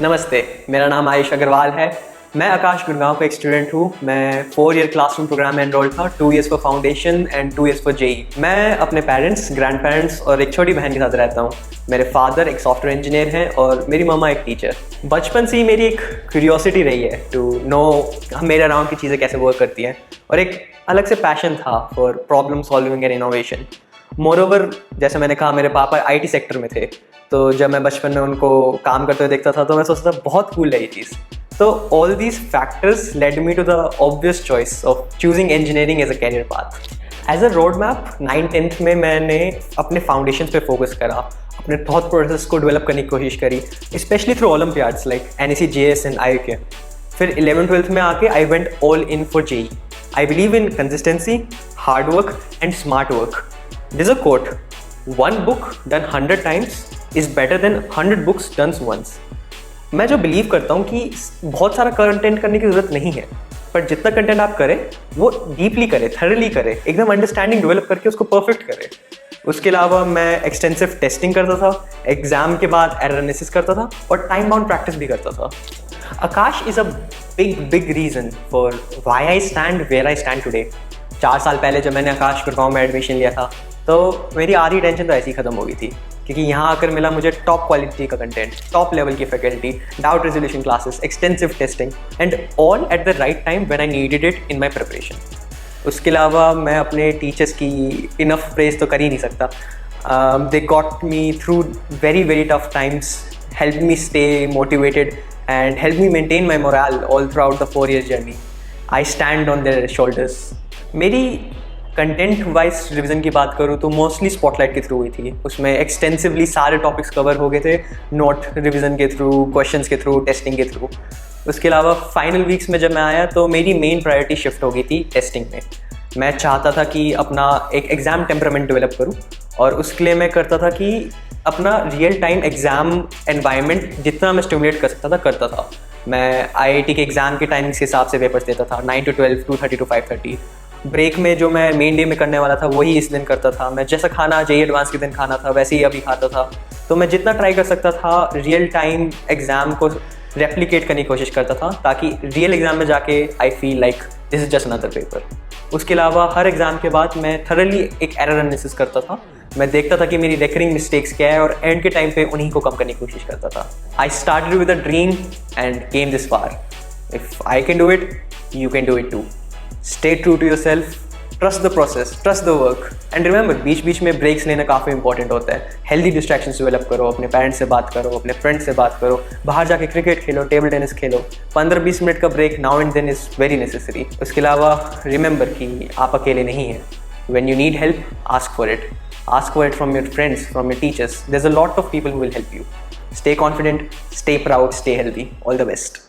नमस्ते, मेरा नाम आयुष अग्रवाल है। मैं आकाश गुड़गांव का एक स्टूडेंट हूँ। मैं 4 ईयर क्लासरूम प्रोग्राम में एनरोल्ड था, 2 years for foundation and 2 years for JEE. मैं अपने पेरेंट्स, ग्रैंड पेरेंट्स और एक छोटी बहन के साथ रहता हूँ। मेरे फादर एक सॉफ्टवेयर इंजीनियर हैं और मेरी मम्मा एक टीचर। बचपन से ही मेरी एक क्यूरियोसिटी रही है टू नो मेरे अराउंड की चीज़ें कैसे वर्क करती हैं, और एक अलग से पैशन था for problem solving and innovation. Moreover, जैसे मैंने कहा, मेरे पापा आईटी सेक्टर में थे, तो जब मैं बचपन में उनको काम करते हुए देखता था तो मैं सोचता था बहुत कूल है ये चीज़। So all these factors led me to the obvious choice of choosing engineering as a career path. As a roadmap, 9th-10th में मैंने अपने फाउंडेशंस पे फोकस करा, अपने थॉट प्रोसेस को डेवलप करने की कोशिश करी, specially through Olympiads like NEC, JS and IUK। फिर 11th-12th में आके I went all in for JEE। I believe in consistency, hard work and smart work. There's a quote, one book done 100 times is better than 100 books done once। मैं जो believe करता हूँ कि बहुत सारा कंटेंट करने की ज़रूरत नहीं है, पर जितना कंटेंट आप करें वो डीपली करें, थरली करें, एकदम अंडरस्टैंडिंग डेवलप करके उसको परफेक्ट करें। उसके अलावा मैं एक्सटेंसिव टेस्टिंग करता था, एग्जाम के बाद एरर एनालिसिस करता था और टाइम बाउंड प्रैक्टिस भी करता था। Aakash is a big reason for why I stand where I stand today. 4 साल पहले जब मैंने आकाश गुड़गांव में एडमिशन लिया था तो मेरी आधी टेंशन तो ऐसी ही ख़त्म हो गई थी, क्योंकि यहाँ आकर मिला मुझे टॉप क्वालिटी का कंटेंट, टॉप लेवल की faculty, doubt resolution classes, extensive testing and all at the right time when I needed it in my preparation. उसके अलावा मैं अपने टीचर्स की इनफ प्रेज तो कर ही नहीं सकता। They got me through very tough times, help me stay motivated and help me maintain my moral all through out the 4 year journey. I stand on their shoulders. मेरी content wise revision की बात करूँ तो mostly spotlight के through हुई थी। उसमें extensively सारे टॉपिक्स कवर हो गए थे, नोट रिवीजन के थ्रू, क्वेश्चंस के थ्रू, टेस्टिंग के थ्रू। उसके अलावा फाइनल वीक्स में जब मैं आया तो मेरी मेन प्रायोरिटी शिफ्ट हो गई थी टेस्टिंग में। मैं चाहता था कि अपना एक एग्ज़ाम टेम्परामेंट डेवलप करूँ, और उसके लिए मैं करता था कि अपना रियल टाइम एग्ज़ाम एनवायरनमेंट जितना मैं स्टिमुलेट कर सकता था करता था। मैं IIT के एग्ज़ाम के टाइमिंग्स के हिसाब से पेपर्स देता था, 9 to 12, 2:30 to 5:30। ब्रेक में जो मैं मेन डे में करने वाला था वही इस दिन करता था। मैं जैसा खाना JEE एडवांस के दिन खाना था वैसे ही अभी खाता था। तो मैं जितना ट्राई कर सकता था रियल टाइम एग्ज़ाम को रेप्लिकेट करने की कोशिश करता था, ताकि रियल एग्ज़ाम में जाके I feel like this is just another paper. उसके अलावा हर एग्ज़ाम के बाद मैं थरली एक एरर एनालिसिस करता था। मैं देखता था कि मेरी रेकरिंग मिस्टेक्स क्या है और एंड के टाइम पे उन्हीं को कम करने की कोशिश करता था। I started with a dream and came this far. If I can do it, you can do it too. Stay true to yourself, trust the process, trust the work and remember, बीच में breaks लेना काफ़ी important होता है। Healthy distractions develop करो, अपने parents से बात करो, अपने फ्रेंड्स से बात करो, बाहर जाके क्रिकेट खेलो, टेबल टेनिस खेलो। 15-20 मिनट का break now and then is very necessary. उसके अलावा रिमेंबर कि आप अकेले नहीं हैं। When you need help, ask for it. Ask for it from your friends, from your teachers. There's a lot of people who will help you. Stay confident, stay proud, stay healthy. All the best.